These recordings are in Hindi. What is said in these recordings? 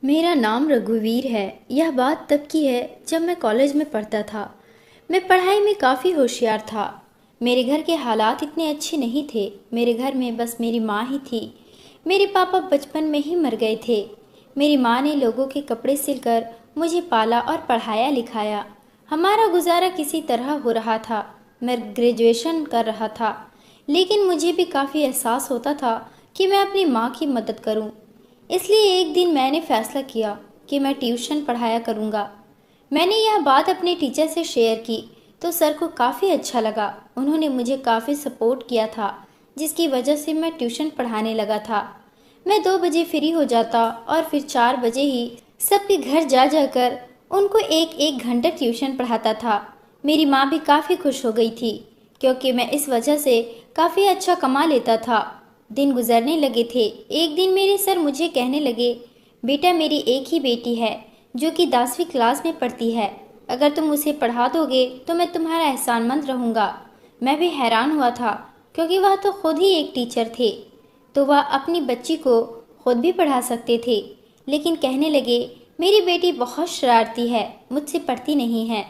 मेरा नाम रघुवीर है। यह बात तब की है जब मैं कॉलेज में पढ़ता था। मैं पढ़ाई में काफ़ी होशियार था। मेरे घर के हालात इतने अच्छे नहीं थे। मेरे घर में बस मेरी माँ ही थी। मेरे पापा बचपन में ही मर गए थे। मेरी माँ ने लोगों के कपड़े सिलकर मुझे पाला और पढ़ाया लिखाया। हमारा गुजारा किसी तरह हो रहा था। मैं ग्रेजुएशन कर रहा था, लेकिन मुझे भी काफ़ी एहसास होता था कि मैं अपनी माँ की मदद करूं। इसलिए एक दिन मैंने फैसला किया कि मैं ट्यूशन पढ़ाया करूँगा। मैंने यह बात अपने टीचर से शेयर की तो सर को काफ़ी अच्छा लगा। उन्होंने मुझे काफ़ी सपोर्ट किया था, जिसकी वजह से मैं ट्यूशन पढ़ाने लगा था। मैं 2 बजे फ्री हो जाता और फिर 4 बजे ही सबके घर जा जाकर उनको एक एक घंटा ट्यूशन पढ़ाता था। मेरी माँ भी काफ़ी खुश हो गई थी, क्योंकि मैं इस वजह से काफ़ी अच्छा कमा लेता था। दिन गुजरने लगे थे। एक दिन मेरे सर मुझे कहने लगे, बेटा मेरी एक ही बेटी है जो कि 10वीं क्लास में पढ़ती है। अगर तुम उसे पढ़ा दोगे तो मैं तुम्हारा एहसानमंद रहूँगा। मैं भी हैरान हुआ था, क्योंकि वह तो खुद ही एक टीचर थे, तो वह अपनी बच्ची को खुद भी पढ़ा सकते थे। लेकिन कहने लगे, मेरी बेटी बहुत शरारती है, मुझसे पढ़ती नहीं है।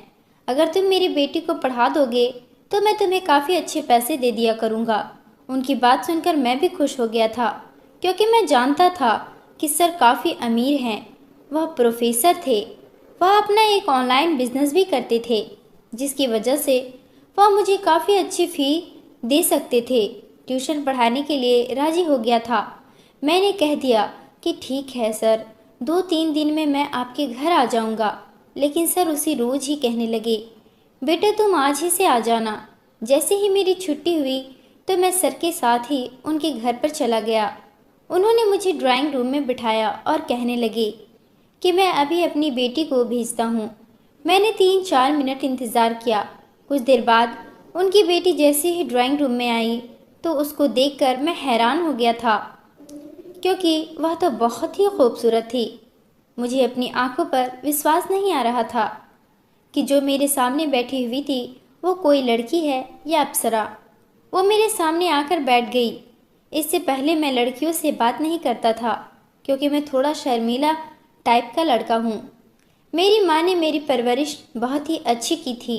अगर तुम मेरी बेटी को पढ़ा दोगे तो मैं तुम्हें काफ़ी अच्छे पैसे दे दिया करूँगा। उनकी बात सुनकर मैं भी खुश हो गया था, क्योंकि मैं जानता था कि सर काफ़ी अमीर हैं। वह प्रोफेसर थे। वह अपना एक ऑनलाइन बिजनेस भी करते थे, जिसकी वजह से वह मुझे काफ़ी अच्छी फ़ी दे सकते थे। ट्यूशन पढ़ाने के लिए राज़ी हो गया था। मैंने कह दिया कि ठीक है सर, 2-3 दिन में मैं आपके घर आ जाऊंगा। लेकिन सर उसी रोज़ ही कहने लगे, बेटा तुम आज ही से आ जाना। जैसे ही मेरी छुट्टी हुई तो मैं सर के साथ ही उनके घर पर चला गया। उन्होंने मुझे ड्राइंग रूम में बिठाया और कहने लगे कि मैं अभी अपनी बेटी को भेजता हूँ। मैंने 3-4 मिनट इंतज़ार किया। कुछ देर बाद उनकी बेटी जैसे ही ड्राइंग रूम में आई तो उसको देखकर मैं हैरान हो गया था, क्योंकि वह तो बहुत ही खूबसूरत थी। मुझे अपनी आंखों पर विश्वास नहीं आ रहा था कि जो मेरे सामने बैठी हुई थी वो कोई लड़की है या अप्सरा। वो मेरे सामने आकर बैठ गई। इससे पहले मैं लड़कियों से बात नहीं करता था, क्योंकि मैं थोड़ा शर्मीला टाइप का लड़का हूँ। मेरी माँ ने मेरी परवरिश बहुत ही अच्छी की थी।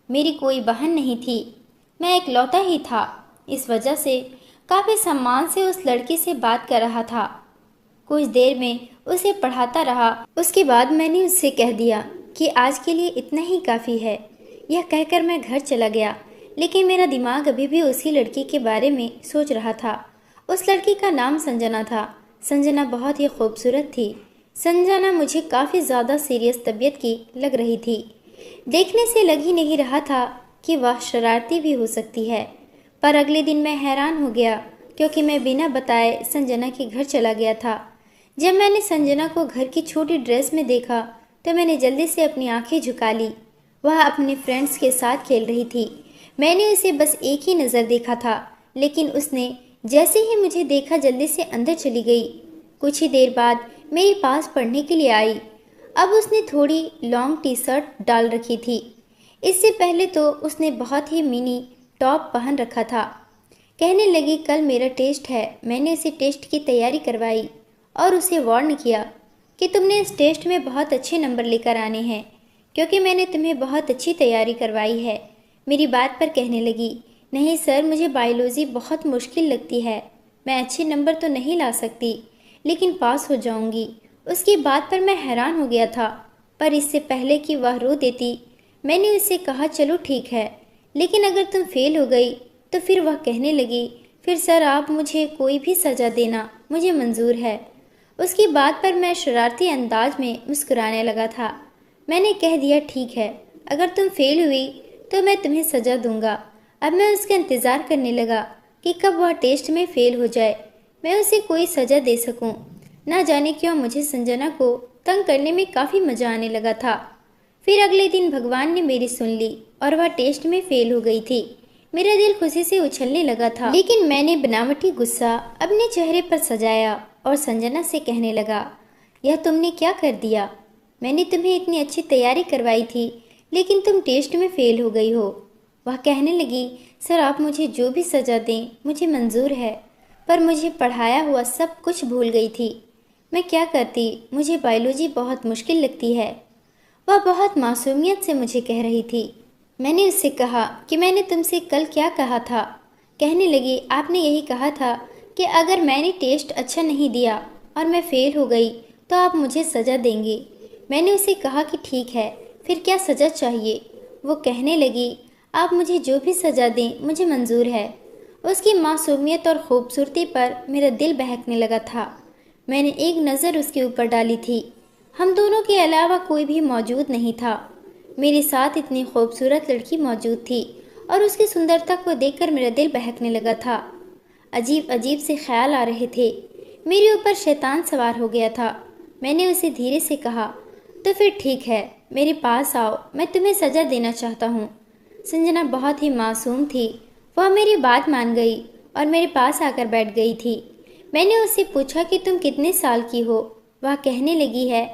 मेरी कोई बहन नहीं थी, मैं एक लौता ही था। इस वजह से काफ़ी सम्मान से उस लड़की से बात कर रहा था। कुछ देर में उसे पढ़ाता रहा। उसके बाद मैंने उससे कह दिया कि आज के लिए इतना ही काफ़ी है। यह कहकर मैं घर चला गया, लेकिन मेरा दिमाग अभी भी उसी लड़की के बारे में सोच रहा था। उस लड़की का नाम संजना था। संजना बहुत ही खूबसूरत थी। संजना मुझे काफ़ी ज़्यादा सीरियस तबीयत की लग रही थी। देखने से लग ही नहीं रहा था कि वह शरारती भी हो सकती है। पर अगले दिन मैं हैरान हो गया, क्योंकि मैं बिना बताए संजना के घर चला गया था। जब मैंने संजना को घर की छोटी ड्रेस में देखा तो मैंने जल्दी से अपनी आंखें झुका ली। वह अपने फ्रेंड्स के साथ खेल रही थी। मैंने उसे बस एक ही नज़र देखा था, लेकिन उसने जैसे ही मुझे देखा जल्दी से अंदर चली गई। कुछ ही देर बाद मेरे पास पढ़ने के लिए आई। अब उसने थोड़ी लॉन्ग टी शर्ट डाल रखी थी। इससे पहले तो उसने बहुत ही मिनी टॉप पहन रखा था। कहने लगी, कल मेरा टेस्ट है। मैंने उसे टेस्ट की तैयारी करवाई और उसे वार्न किया कि तुमने इस टेस्ट में बहुत अच्छे नंबर लेकर आने हैं, क्योंकि मैंने तुम्हें बहुत अच्छी तैयारी करवाई है। मेरी बात पर कहने लगी, नहीं सर, मुझे बायोलॉजी बहुत मुश्किल लगती है। मैं अच्छे नंबर तो नहीं ला सकती, लेकिन पास हो जाऊंगी। उसकी बात पर मैं हैरान हो गया था, पर इससे पहले कि वह रो देती मैंने उससे कहा, चलो ठीक है, लेकिन अगर तुम फेल हो गई तो फिर वह कहने लगी, फिर सर आप मुझे कोई भी सज़ा देना, मुझे मंजूर है। उसकी बात पर मैं शरारती अंदाज में मुस्कुराने लगा था। मैंने कह दिया, ठीक है, अगर तुम फेल हुई तो मैं तुम्हें सज़ा दूंगा। अब मैं उसका इंतज़ार करने लगा कि कब वह टेस्ट में फेल हो जाए, मैं उसे कोई सज़ा दे सकूं। ना जाने क्यों मुझे संजना को तंग करने में काफ़ी मज़ा आने लगा था। फिर अगले दिन भगवान ने मेरी सुन ली और वह टेस्ट में फेल हो गई थी। मेरा दिल खुशी से उछलने लगा था, लेकिन मैंने बनावटी गुस्सा अपने चेहरे पर सजाया और संजना से कहने लगा, यह तुमने क्या कर दिया? मैंने तुम्हें इतनी अच्छी तैयारी करवाई थी, लेकिन तुम टेस्ट में फेल हो गई हो। वह कहने लगी, सर आप मुझे जो भी सज़ा दें मुझे मंजूर है, पर मुझे पढ़ाया हुआ सब कुछ भूल गई थी। मैं क्या करती, मुझे बायोलॉजी बहुत मुश्किल लगती है। वह बहुत मासूमियत से मुझे कह रही थी। मैंने उससे कहा कि मैंने तुमसे कल क्या कहा था। कहने लगी, आपने यही कहा था कि अगर मैंने टेस्ट अच्छा नहीं दिया और मैं फेल हो गई तो आप मुझे सज़ा देंगे। मैंने उसे कहा कि ठीक है, फिर क्या सज़ा चाहिए। वो कहने लगी, आप मुझे जो भी सज़ा दें मुझे मंजूर है। उसकी मासूमियत और खूबसूरती पर मेरा दिल बहकने लगा था। मैंने एक नज़र उसके ऊपर डाली थी। हम दोनों के अलावा कोई भी मौजूद नहीं था। मेरे साथ इतनी खूबसूरत लड़की मौजूद थी और उसकी सुंदरता को देखकर मेरा दिल बहकने लगा था। अजीब अजीब से ख्याल आ रहे थे। मेरे ऊपर शैतान सवार हो गया था। मैंने उसे धीरे से कहा, तो फिर ठीक है, मेरे पास आओ, मैं तुम्हें सज़ा देना चाहता हूँ। संजना बहुत ही मासूम थी। वह मेरी बात मान गई और मेरे पास आकर बैठ गई थी। मैंने उससे पूछा कि तुम कितने साल की हो। वह कहने लगी है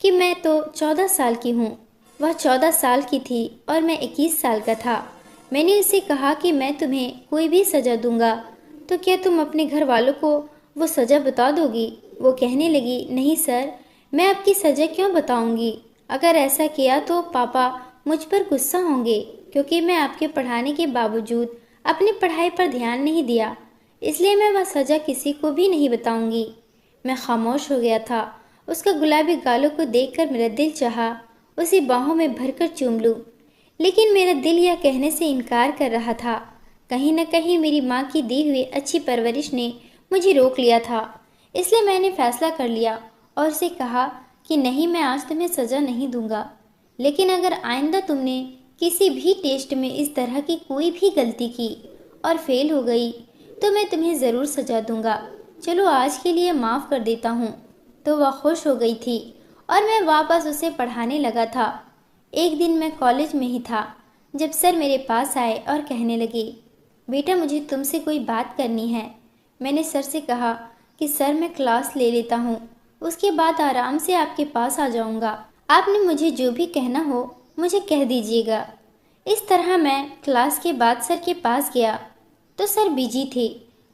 कि मैं तो 14 साल की हूँ। वह 14 साल की थी और मैं 21 साल का था। मैंने उससे कहा कि मैं तुम्हें कोई भी सज़ा दूंगा तो क्या तुम अपने घर वालों को वो सज़ा बता दोगी। वो कहने लगी, नहीं सर, मैं आपकी सज़ा क्यों बताऊंगी। अगर ऐसा किया तो पापा मुझ पर गुस्सा होंगे, क्योंकि मैं आपके पढ़ाने के बावजूद अपनी पढ़ाई पर ध्यान नहीं दिया। इसलिए मैं वह सज़ा किसी को भी नहीं बताऊंगी। मैं खामोश हो गया था। उसका गुलाबी गालों को देखकर मेरा दिल चाहा उसे बाहों में भरकर चूम लूं, लेकिन मेरा दिल यह कहने से इनकार कर रहा था। कहीं न कहीं मेरी माँ की दी हुई अच्छी परवरिश ने मुझे रोक लिया था। इसलिए मैंने फैसला कर लिया और उसे कहा कि नहीं, मैं आज तुम्हें सज़ा नहीं दूंगा, लेकिन अगर आइंदा तुमने किसी भी टेस्ट में इस तरह की कोई भी गलती की और फेल हो गई तो मैं तुम्हें ज़रूर सज़ा दूंगा। चलो आज के लिए माफ़ कर देता हूँ। तो वह खुश हो गई थी और मैं वापस उसे पढ़ाने लगा था। एक दिन मैं कॉलेज में ही था जब सर मेरे पास आए और कहने लगे, बेटा मुझे तुमसे कोई बात करनी है। मैंने सर से कहा कि सर मैं क्लास ले लेता हूँ, उसके बाद आराम से आपके पास आ जाऊँगा। आपने मुझे जो भी कहना हो मुझे कह दीजिएगा। इस तरह मैं क्लास के बाद सर के पास गया तो सर बिजी थे।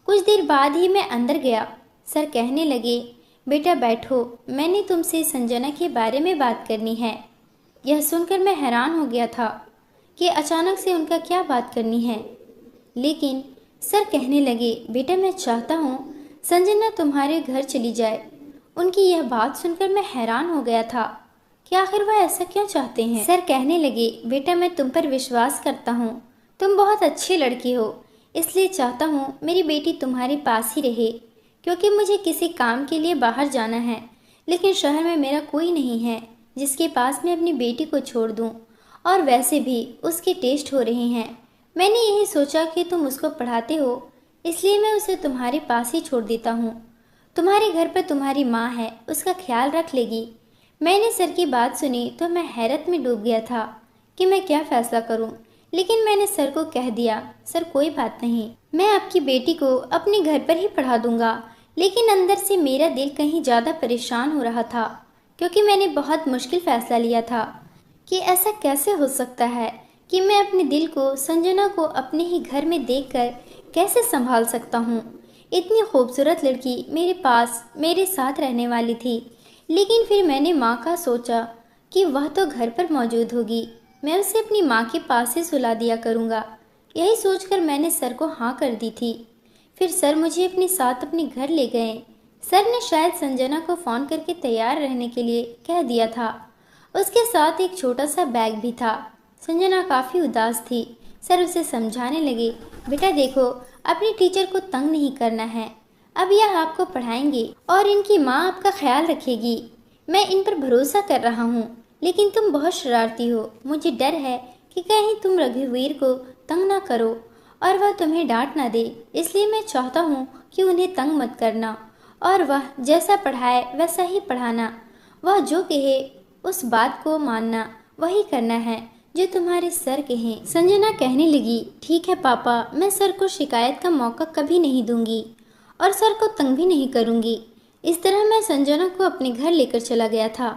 कुछ देर बाद ही मैं अंदर गया। सर कहने लगे, बेटा बैठो, मैंने तुमसे संजना के बारे में बात करनी है। यह सुनकर मैं हैरान हो गया था कि अचानक से उनका क्या बात करनी है। लेकिन सर कहने लगे, बेटा मैं चाहता हूँ संजना तुम्हारे घर चली जाए। उनकी यह बात सुनकर मैं हैरान हो गया था कि आखिर वह ऐसा क्यों चाहते हैं। सर कहने लगे, बेटा मैं तुम पर विश्वास करता हूँ, तुम बहुत अच्छी लड़की हो, इसलिए चाहता हूँ मेरी बेटी तुम्हारे पास ही रहे, क्योंकि मुझे किसी काम के लिए बाहर जाना है, लेकिन शहर में मेरा कोई नहीं है जिसके पास मैं अपनी बेटी को छोड़ दूँ, और वैसे भी उसके टेस्ट हो रहे हैं। मैंने यही सोचा कि तुम उसको पढ़ाते हो, इसलिए मैं उसे तुम्हारे पास ही छोड़ देता हूँ। तुम्हारे घर पर तुम्हारी माँ है, उसका ख्याल रख लेगी। मैंने सर की बात सुनी तो मैं हैरत में डूब गया था कि मैं क्या फैसला करूं, लेकिन मैंने सर को कह दिया, सर कोई बात नहीं, मैं आपकी बेटी को अपने घर पर ही पढ़ा दूंगा। लेकिन अंदर से मेरा दिल कहीं ज़्यादा परेशान हो रहा था, क्योंकि मैंने बहुत मुश्किल फैसला लिया था कि ऐसा कैसे हो सकता है कि मैं अपने दिल को संजना को अपने ही घर में देखकर कैसे संभाल सकता हूँ। इतनी खूबसूरत लड़की मेरे पास मेरे साथ रहने वाली थी, लेकिन फिर मैंने माँ का सोचा कि वह तो घर पर मौजूद होगी, मैं उसे अपनी माँ के पास ही सुला दिया करूँगा। यही सोचकर मैंने सर को हाँ कर दी थी। फिर सर मुझे अपने साथ अपने घर ले गए। सर ने शायद संजना को फ़ोन करके तैयार रहने के लिए कह दिया था। उसके साथ एक छोटा सा बैग भी था। संजना काफ़ी उदास थी। सर उसे समझाने लगे, बेटा देखो, अपने टीचर को तंग नहीं करना है, अब यह आपको पढ़ाएंगे और इनकी माँ आपका ख्याल रखेगी। मैं इन पर भरोसा कर रहा हूँ, लेकिन तुम बहुत शरारती हो। मुझे डर है कि कहीं तुम रघुवीर को तंग ना करो और वह तुम्हें डांट ना दे, इसलिए मैं चाहता हूँ कि उन्हें तंग मत करना और वह जैसा पढ़ाए वैसा ही पढ़ाना। वह जो कहे उस बात को मानना, वही करना है जो तुम्हारे सर कहें। संजना कहने लगी, ठीक है पापा, मैं सर को शिकायत का मौका कभी नहीं दूंगी और सर को तंग भी नहीं करूंगी। इस तरह मैं संजना को अपने घर लेकर चला गया था।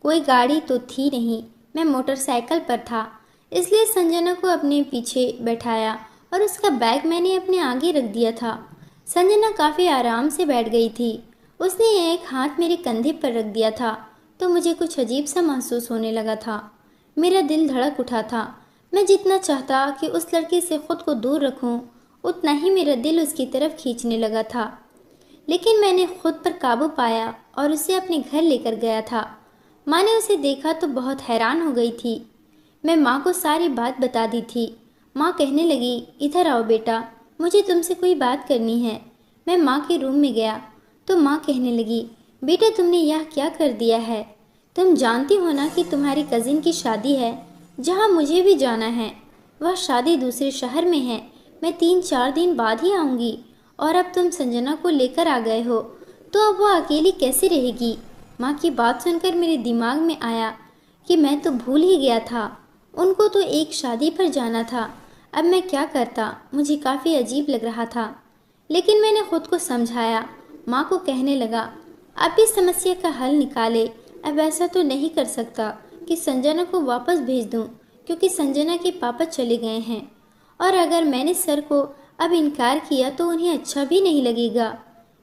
कोई गाड़ी तो थी नहीं, मैं मोटरसाइकिल पर था, इसलिए संजना को अपने पीछे बैठाया और उसका बैग मैंने अपने आगे रख दिया था। संजना काफ़ी आराम से बैठ गई थी उसने एक हाथ मेरे कंधे पर रख दिया था तो मुझे कुछ अजीब सा महसूस होने लगा था। मेरा दिल धड़क उठा था। मैं जितना चाहता कि उस लड़की से खुद को दूर रखूं, उतना ही मेरा दिल उसकी तरफ खींचने लगा था। लेकिन मैंने खुद पर काबू पाया और उसे अपने घर लेकर गया था। माँ ने उसे देखा तो बहुत हैरान हो गई थी। मैं माँ को सारी बात बता दी थी। माँ कहने लगी, इधर आओ बेटा, मुझे तुमसे कोई बात करनी है। मैं माँ के रूम में गया तो माँ कहने लगी, बेटा तुमने यह क्या कर दिया है? तुम जानती हो ना कि तुम्हारी कज़िन की शादी है, जहाँ मुझे भी जाना है। वह शादी दूसरे शहर में है। मैं 3-4 दिन बाद ही आऊँगी और अब तुम संजना को लेकर आ गए हो तो अब वह अकेली कैसे रहेगी? माँ की बात सुनकर मेरे दिमाग में आया कि मैं तो भूल ही गया था। उनको तो एक शादी पर जाना था। अब मैं क्या करता? मुझे काफ़ी अजीब लग रहा था। लेकिन मैंने खुद को समझाया। माँ को कहने लगा, अब इस समस्या का हल निकाले। अब ऐसा तो नहीं कर सकता कि संजना को वापस भेज दूँ, क्योंकि संजना के पापा चले गए हैं और अगर मैंने सर को अब इनकार किया तो उन्हें अच्छा भी नहीं लगेगा।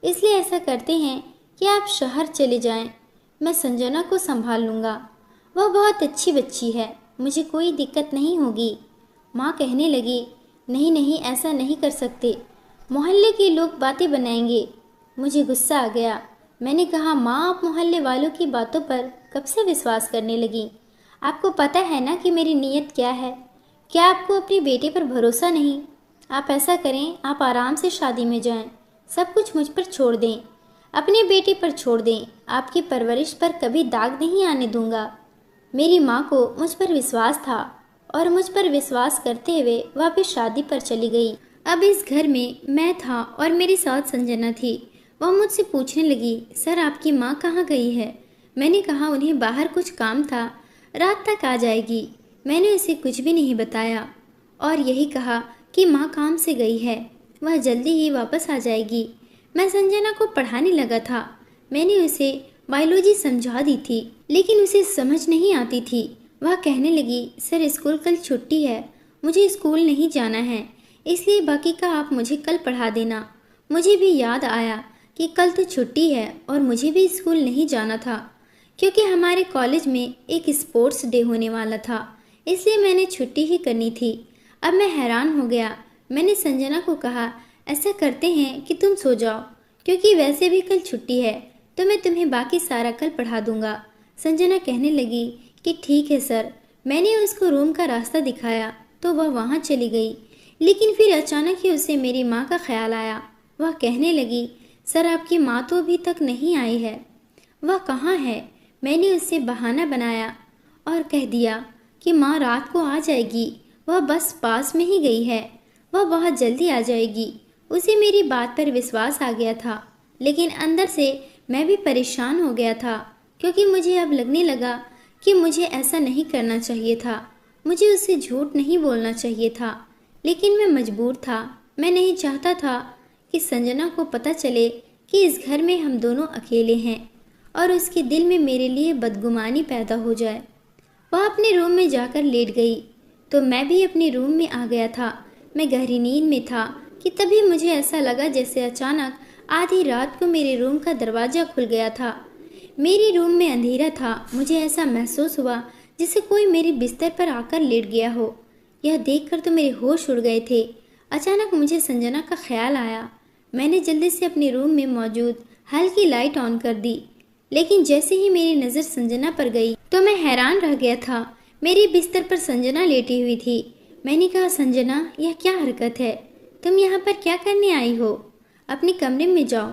इसलिए ऐसा करते हैं कि आप शहर चले जाएं। मैं संजना को संभाल लूँगा। वह बहुत अच्छी बच्ची है, मुझे कोई दिक्कत नहीं होगी। माँ कहने लगी, नहीं नहीं, ऐसा नहीं कर सकते, मोहल्ले के लोग बातें बनाएंगे। मुझे गुस्सा आ गया। मैंने कहा, माँ आप मोहल्ले वालों की बातों पर कब से विश्वास करने लगी? आपको पता है ना कि मेरी नीयत क्या है? क्या आपको अपने बेटे पर भरोसा नहीं? आप ऐसा करें, आप आराम से शादी में जाएं, सब कुछ मुझ पर छोड़ दें, अपने बेटे पर छोड़ दें। आपकी परवरिश पर कभी दाग नहीं आने दूंगा। मेरी माँ को मुझ पर विश्वास था और मुझ पर विश्वास करते हुए वह भी शादी पर चली गई। अब इस घर में मैं था और मेरी साथ संजना थी। वह मुझसे पूछने लगी, सर आपकी माँ कहाँ गई है? मैंने कहा, उन्हें बाहर कुछ काम था, रात तक आ जाएगी। मैंने उसे कुछ भी नहीं बताया और यही कहा कि माँ काम से गई है, वह जल्दी ही वापस आ जाएगी। मैं संजना को पढ़ाने लगा था। मैंने उसे बायोलॉजी समझा दी थी, लेकिन उसे समझ नहीं आती थी। वह कहने लगी, सर स्कूल कल छुट्टी है, मुझे स्कूल नहीं जाना है, इसलिए बाकी का आप मुझे कल पढ़ा देना। मुझे भी याद आया कि कल तो छुट्टी है और मुझे भी स्कूल नहीं जाना था, क्योंकि हमारे कॉलेज में एक स्पोर्ट्स डे होने वाला था, इसलिए मैंने छुट्टी ही करनी थी। अब मैं हैरान हो गया। मैंने संजना को कहा, ऐसा करते हैं कि तुम सो जाओ, क्योंकि वैसे भी कल छुट्टी है, तो मैं तुम्हें बाकी सारा कल पढ़ा दूंगा। संजना कहने लगी कि ठीक है सर। मैंने उसको रूम का रास्ता दिखाया तो वह वहाँ चली गई, लेकिन फिर अचानक ही उसे मेरी माँ का ख्याल आया। वह कहने लगी, सर आपकी माँ तो अभी तक नहीं आई है, वह कहाँ है? मैंने उससे बहाना बनाया और कह दिया कि माँ रात को आ जाएगी, वह बस पास में ही गई है, वह बहुत जल्दी आ जाएगी। उसे मेरी बात पर विश्वास आ गया था, लेकिन अंदर से मैं भी परेशान हो गया था, क्योंकि मुझे अब लगने लगा कि मुझे ऐसा नहीं करना चाहिए था। मुझे उससे झूठ नहीं बोलना चाहिए था, लेकिन मैं मजबूर था। मैं नहीं चाहता था कि संजना को पता चले कि इस घर में हम दोनों अकेले हैं और उसके दिल में मेरे लिए बदगुमानी पैदा हो जाए। वह अपने रूम में जाकर लेट गई तो मैं भी अपने रूम में आ गया था। मैं गहरी नींद में था कि तभी मुझे ऐसा लगा जैसे अचानक आधी रात को मेरे रूम का दरवाज़ा खुल गया था। मेरे रूम में अंधेरा था। मुझे ऐसा महसूस हुआ जैसे कोई मेरे बिस्तर पर आकर लेट गया हो। यह देखकर तो मेरे होश उड़ गए थे। अचानक मुझे संजना का ख्याल आया। मैंने जल्दी से अपने रूम में मौजूद हल्की लाइट ऑन कर दी, लेकिन जैसे ही मेरी नज़र संजना पर गई तो मैं हैरान रह गया था। मेरे बिस्तर पर संजना लेटी हुई थी। मैंने कहा, संजना यह क्या हरकत है? तुम यहाँ पर क्या करने आई हो? अपने कमरे में जाओ।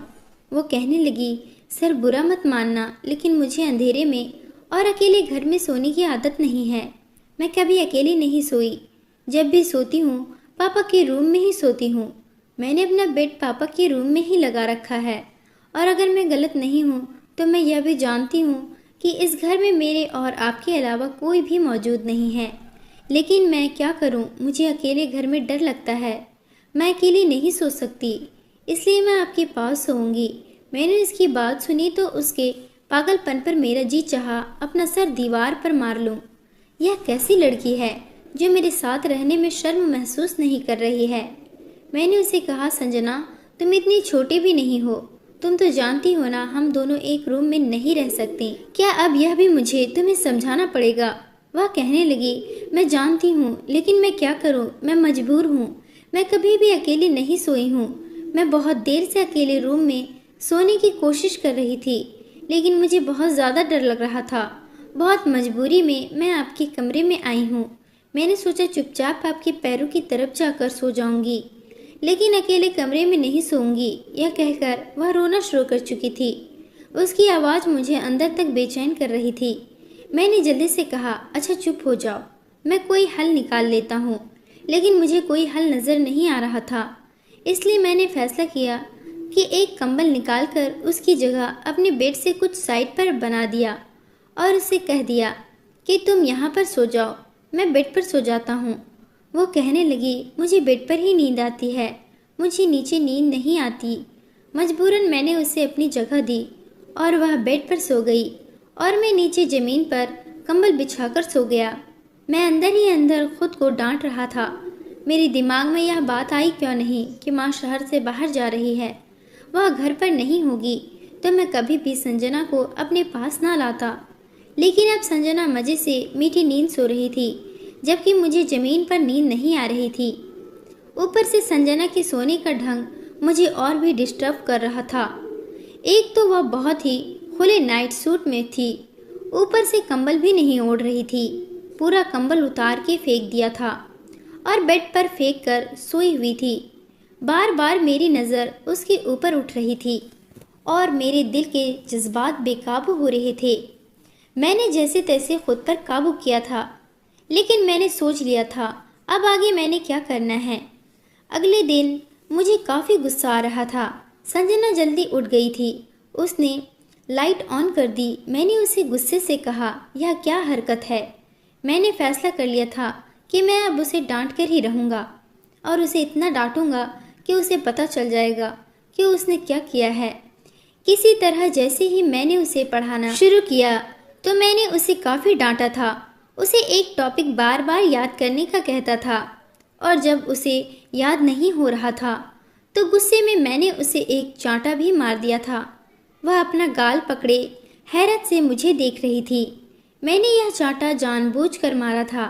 वो कहने लगी, सर बुरा मत मानना, लेकिन मुझे अंधेरे में और अकेले घर में सोने की आदत नहीं है। मैं कभी अकेली नहीं सोई। जब भी सोती हूँ पापा के रूम में ही सोती हूँ। मैंने अपना बेड पापा के रूम में ही लगा रखा है और अगर मैं गलत नहीं हूँ तो मैं यह भी जानती हूँ कि इस घर में मेरे और आपके अलावा कोई भी मौजूद नहीं है। लेकिन मैं क्या करूँ, मुझे अकेले घर में डर लगता है। मैं अकेली नहीं सो सकती, इसलिए मैं आपके पास सोऊंगी। मैंने इसकी बात सुनी तो उसके पागलपन पर मेरा जी चाहा अपना सर दीवार पर मार लूं। यह कैसी लड़की है जो मेरे साथ रहने में शर्म महसूस नहीं कर रही है? मैंने उसे कहा, संजना तुम इतनी छोटी भी नहीं हो, तुम तो जानती हो ना, हम दोनों एक रूम में नहीं रह सकते। क्या अब यह भी मुझे तुम्हें समझाना पड़ेगा? वह कहने लगी, मैं जानती हूँ, लेकिन मैं क्या करूँ, मैं मजबूर हूँ। मैं कभी भी अकेली नहीं सोई हूँ। मैं बहुत देर से अकेले रूम में सोने की कोशिश कर रही थी, लेकिन मुझे बहुत ज़्यादा डर लग रहा था। बहुत मजबूरी में मैं आपके कमरे में आई हूँ। मैंने सोचा चुपचाप आपके पैरों की तरफ जाकर सो जाऊंगी, लेकिन अकेले कमरे में नहीं सोऊंगी। यह कहकर वह रोना शुरू कर चुकी थी। उसकी आवाज़ मुझे अंदर तक बेचैन कर रही थी। मैंने जल्दी से कहा, अच्छा चुप हो जाओ, मैं कोई हल निकाल लेता हूँ। लेकिन मुझे कोई हल नज़र नहीं आ रहा था। इसलिए मैंने फैसला किया कि एक कंबल निकालकर उसकी जगह अपने बेड से कुछ साइड पर बना दिया और उसे कह दिया कि तुम यहाँ पर सो जाओ, मैं बेड पर सो जाता हूँ। वो कहने लगी, मुझे बेड पर ही नींद आती है, मुझे नीचे नींद नहीं आती। मजबूरन मैंने उसे अपनी जगह दी और वह बेड पर सो गई और मैं नीचे ज़मीन पर कंबल बिछाकर सो गया। मैं अंदर ही अंदर खुद को डांट रहा था। मेरे दिमाग में यह बात आई क्यों नहीं कि माँ शहर से बाहर जा रही है, वह घर पर नहीं होगी, तो मैं कभी भी संजना को अपने पास ना लाता। लेकिन अब संजना मज़े से मीठी नींद सो रही थी, जबकि मुझे ज़मीन पर नींद नहीं आ रही थी। ऊपर से संजना के सोने का ढंग मुझे और भी डिस्टर्ब कर रहा था। एक तो वह बहुत ही खुले नाइट सूट में थी, ऊपर से कंबल भी नहीं ओढ़ रही थी। पूरा कंबल उतार के फेंक दिया था और बेड पर फेंक कर सोई हुई थी। बार बार मेरी नज़र उसके ऊपर उठ रही थी और मेरे दिल के जज्बात बेकाबू हो रहे थे। मैंने जैसे तैसे खुद पर काबू किया था, लेकिन मैंने सोच लिया था अब आगे मैंने क्या करना है। अगले दिन मुझे काफ़ी गुस्सा आ रहा था। संजना जल्दी उठ गई थी। उसने लाइट ऑन कर दी। मैंने उसे गुस्से से कहा, यह क्या हरकत है? मैंने फैसला कर लिया था कि मैं अब उसे डांट कर ही रहूँगा और उसे इतना डांटूंगा कि उसे पता चल जाएगा कि उसने क्या किया है। किसी तरह जैसे ही मैंने उसे पढ़ाना शुरू किया तो मैंने उसे काफ़ी डांटा था। उसे एक टॉपिक बार बार याद करने का कहता था और जब उसे याद नहीं हो रहा था तो गुस्से में मैंने उसे एक चांटा भी मार दिया था। वह अपना गाल पकड़े हैरत से मुझे देख रही थी। मैंने यह चांटा जानबूझकर मारा था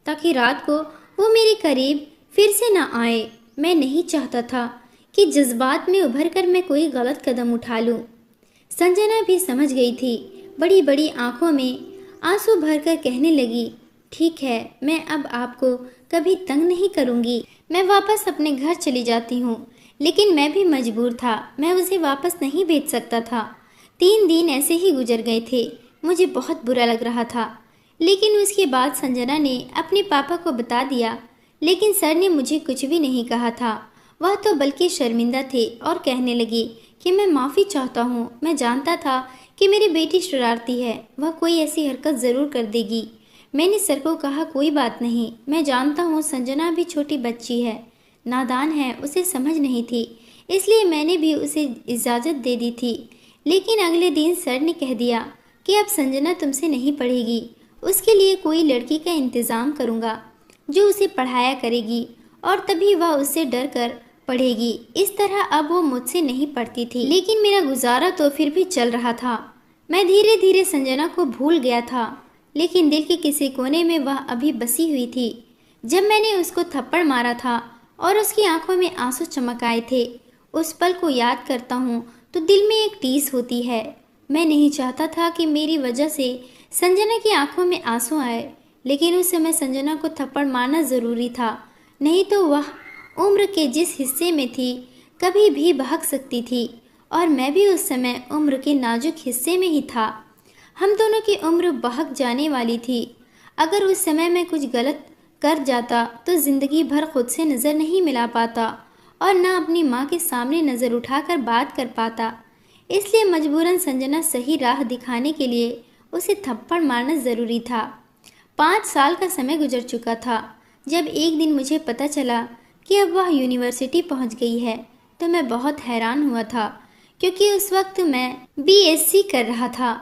ताकि रात को वो मेरे करीब फिर से न आए। मैं नहीं चाहता था कि जज्बात में उभर कर मैं कोई गलत कदम उठा लूं। संजना भी समझ गई थी। बड़ी बड़ी आंखों में आंसू भरकर कहने लगी, ठीक है, मैं अब आपको कभी तंग नहीं करूंगी। मैं वापस अपने घर चली जाती हूँ। लेकिन मैं भी मजबूर था, मैं उसे वापस नहीं भेज सकता था। 3 दिन ऐसे ही गुजर गए थे। मुझे बहुत बुरा लग रहा था। लेकिन उसके बाद संजना ने अपने पापा को बता दिया, लेकिन सर ने मुझे कुछ भी नहीं कहा था। वह तो बल्कि शर्मिंदा थे और कहने लगी कि मैं माफ़ी चाहता हूँ। मैं जानता था कि मेरी बेटी शरारती है, वह कोई ऐसी हरकत ज़रूर कर देगी। मैंने सर को कहा, कोई बात नहीं, मैं जानता हूँ संजना भी छोटी बच्ची है, नादान है, उसे समझ नहीं थी, इसलिए मैंने भी उसे इजाज़त दे दी थी। लेकिन अगले दिन सर ने कह दिया कि अब संजना तुमसे नहीं पढ़ेगी, उसके लिए कोई लड़की का इंतज़ाम करूँगा जो उसे पढ़ाया करेगी और तभी वह उससे डर कर पढ़ेगी। इस तरह अब वो मुझसे नहीं पढ़ती थी, लेकिन मेरा गुजारा तो फिर भी चल रहा था। मैं धीरे धीरे संजना को भूल गया था, लेकिन दिल के किसी कोने में वह अभी बसी हुई थी। जब मैंने उसको थप्पड़ मारा था और उसकी आंखों में आंसू चमक आए थे, उस पल को याद करता हूँ तो दिल में एक टीस होती है। मैं नहीं चाहता था कि मेरी वजह से संजना की आंखों में आंसू आए, लेकिन उस समय संजना को थप्पड़ मारना ज़रूरी था, नहीं तो वह उम्र के जिस हिस्से में थी कभी भी बहक सकती थी और मैं भी उस समय उम्र के नाजुक हिस्से में ही था। हम दोनों की उम्र बहक जाने वाली थी। अगर उस समय मैं कुछ गलत कर जाता तो ज़िंदगी भर खुद से नज़र नहीं मिला पाता और ना अपनी माँ के सामने नज़र उठाकर बात कर पाता। इसलिए मजबूरन संजना सही राह दिखाने के लिए उसे थप्पड़ मारना ज़रूरी था। 5 साल का समय गुजर चुका था। जब एक दिन मुझे पता चला कि अब वह यूनिवर्सिटी पहुंच गई है तो मैं बहुत हैरान हुआ था, क्योंकि उस वक्त मैं बीएससी कर रहा था।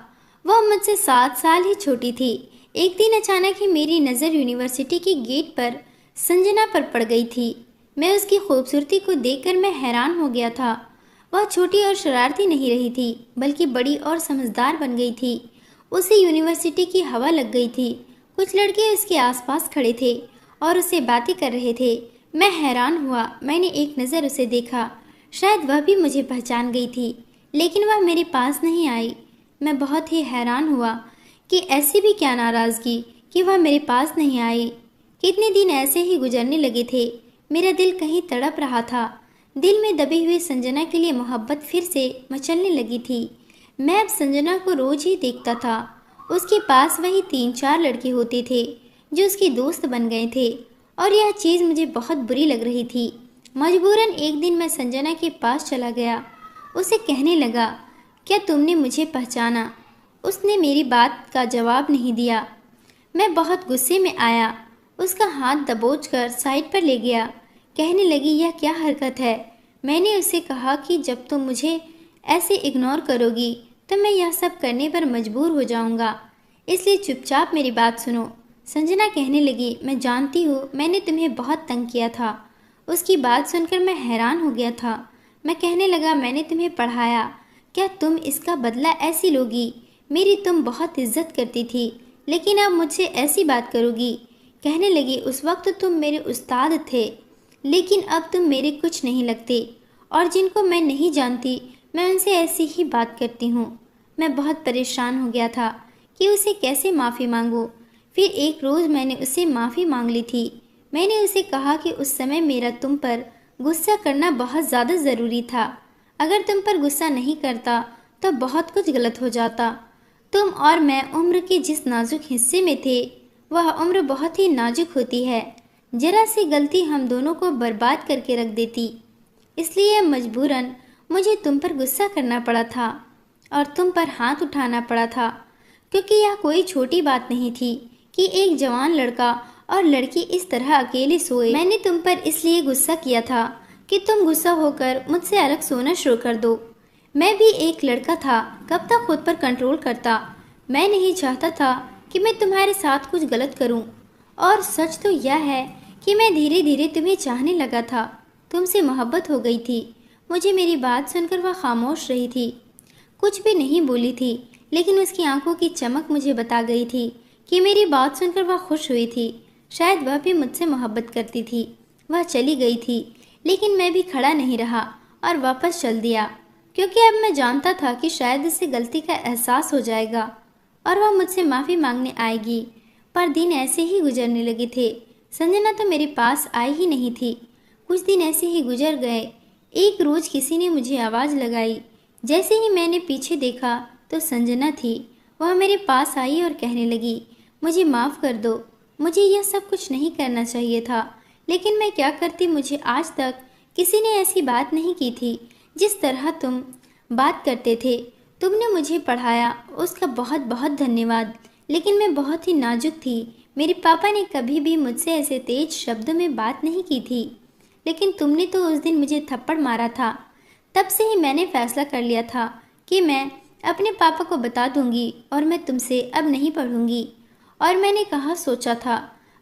वह मुझसे 7 साल ही छोटी थी। एक दिन अचानक ही मेरी नज़र यूनिवर्सिटी के गेट पर संजना पर पड़ गई थी। मैं उसकी खूबसूरती को देखकर मैं हैरान हो गया था। वह छोटी और शरारती नहीं रही थी, बल्कि बड़ी और समझदार बन गई थी। उसे यूनिवर्सिटी की हवा लग गई थी। कुछ लड़के उसके आसपास खड़े थे और उससे बातें कर रहे थे। मैं हैरान हुआ। मैंने एक नज़र उसे देखा। शायद वह भी मुझे पहचान गई थी, लेकिन वह मेरे पास नहीं आई। मैं बहुत ही हैरान हुआ कि ऐसी भी क्या नाराज़गी कि वह मेरे पास नहीं आई। कितने दिन ऐसे ही गुजरने लगे थे। मेरा दिल कहीं तड़प रहा था। दिल में दबी हुई संजना के लिए मोहब्बत फिर से मचलने लगी थी। मैं अब संजना को रोज ही देखता था। उसके पास वही 3-4 लड़के होते थे जो उसके दोस्त बन गए थे, और यह चीज़ मुझे बहुत बुरी लग रही थी। मजबूरन एक दिन मैं संजना के पास चला गया। उसे कहने लगा, क्या तुमने मुझे पहचाना? उसने मेरी बात का जवाब नहीं दिया। मैं बहुत गुस्से में आया। उसका हाथ दबोचकर साइड पर ले गया। कहने लगी, यह क्या हरकत है? मैंने उसे कहा कि जब तुम मुझे ऐसे इग्नोर करोगी तो मैं यह सब करने पर मजबूर हो जाऊंगा, इसलिए चुपचाप मेरी बात सुनो। संजना कहने लगी, मैं जानती हूँ मैंने तुम्हें बहुत तंग किया था। उसकी बात सुनकर मैं हैरान हो गया था। मैं कहने लगा, मैंने तुम्हें पढ़ाया, क्या तुम इसका बदला ऐसी लोगी? मेरी तुम बहुत इज्जत करती थी, लेकिन अब मुझसे ऐसी बात करोगी? कहने लगी, उस वक्त तुम मेरे उस्ताद थे, लेकिन अब तुम मेरे कुछ नहीं लगते, और जिनको मैं नहीं जानती मैं उनसे ऐसी ही बात करती हूँ। मैं बहुत परेशान हो गया था कि उसे कैसे माफ़ी मांगूँ। फिर एक रोज़ मैंने उससे माफ़ी मांग ली थी। मैंने उसे कहा कि उस समय मेरा तुम पर गुस्सा करना बहुत ज़्यादा ज़रूरी था। अगर तुम पर गुस्सा नहीं करता तो बहुत कुछ गलत हो जाता। तुम और मैं उम्र के जिस नाजुक हिस्से में थे, वह उम्र बहुत ही नाजुक होती है। जरा सी गलती हम दोनों को बर्बाद करके रख देती। इसलिए मजबूरन मुझे तुम पर गुस्सा करना पड़ा था और तुम पर हाथ उठाना पड़ा था, क्योंकि यह कोई छोटी बात नहीं थी कि एक जवान लड़का और लड़की इस तरह अकेले सोए। मैंने तुम पर इसलिए गुस्सा किया था कि तुम गुस्सा होकर मुझसे अलग सोना शुरू कर दो। मैं भी एक लड़का था, कब तक खुद पर कंट्रोल करता। मैं नहीं चाहता था कि मैं तुम्हारे साथ कुछ गलत करूं, और सच तो यह है कि मैं धीरे धीरे तुम्हें चाहने लगा था। तुमसे मोहब्बत हो गई थी। मुझे मेरी बात सुनकर वह खामोश रही थी, कुछ भी नहीं बोली थी, लेकिन उसकी आंखों की चमक मुझे बता गई थी कि मेरी बात सुनकर वह खुश हुई थी। शायद वह भी मुझसे मोहब्बत करती थी। वह चली गई थी, लेकिन मैं भी खड़ा नहीं रहा और वापस चल दिया, क्योंकि अब मैं जानता था कि शायद उसे गलती का एहसास हो जाएगा और वह मुझसे माफ़ी मांगने आएगी। पर दिन ऐसे ही गुजरने लगे थे। संजना तो मेरे पास आई ही नहीं थी। कुछ दिन ऐसे ही गुजर गए। एक रोज़ किसी ने मुझे आवाज़ लगाई। जैसे ही मैंने पीछे देखा तो संजना थी। वह मेरे पास आई और कहने लगी, मुझे माफ़ कर दो, मुझे यह सब कुछ नहीं करना चाहिए था, लेकिन मैं क्या करती। मुझे आज तक किसी ने ऐसी बात नहीं की थी जिस तरह तुम बात करते थे। तुमने मुझे पढ़ाया, उसका बहुत बहुत धन्यवाद, लेकिन मैं बहुत ही नाजुक थी। मेरे पापा ने कभी भी मुझसे ऐसे तेज शब्दों में बात नहीं की थी, लेकिन तुमने तो उस दिन मुझे थप्पड़ मारा था। तब से ही मैंने फैसला कर लिया था कि मैं अपने पापा को बता दूंगी और मैं तुमसे अब नहीं पढ़ूंगी। और मैंने कहा सोचा था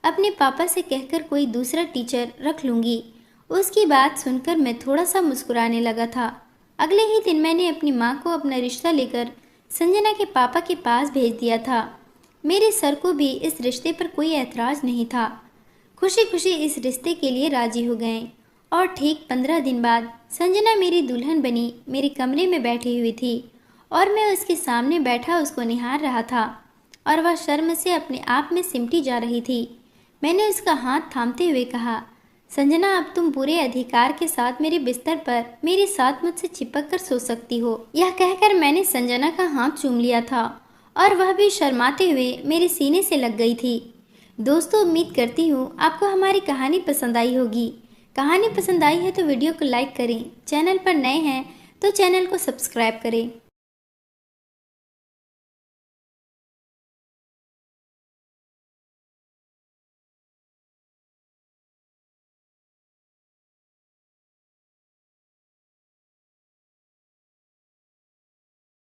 अपने पापा से कहकर कोई दूसरा टीचर रख लूँगी। उसकी बात सुनकर मैं थोड़ा सा मुस्कुराने लगा था। अगले ही दिन मैंने अपनी माँ को अपना रिश्ता लेकर संजना के पापा के पास भेज दिया था। मेरे सर को भी इस रिश्ते पर कोई ऐतराज़ नहीं था। खुशी खुशी इस रिश्ते के लिए राजी हो गए और ठीक 15 दिन बाद संजना मेरी दुल्हन बनी मेरे कमरे में बैठी हुई थी और मैं उसके सामने बैठा उसको निहार रहा था और वह शर्म से अपने आप में सिमटी जा रही थी। मैंने उसका हाथ थामते हुए कहा, संजना, अब तुम पूरे अधिकार के साथ मेरे बिस्तर पर मेरे साथ मुझसे चिपक कर सो सकती हो। यह कहकर मैंने संजना का हाथ चूम लिया था और वह भी शर्माते हुए मेरे सीने से लग गई थी। दोस्तों, उम्मीद करती हूँ आपको हमारी कहानी पसंद आई होगी। कहानी पसंद आई है तो वीडियो को लाइक करें, चैनल पर नए हैं तो चैनल को सब्सक्राइब करें।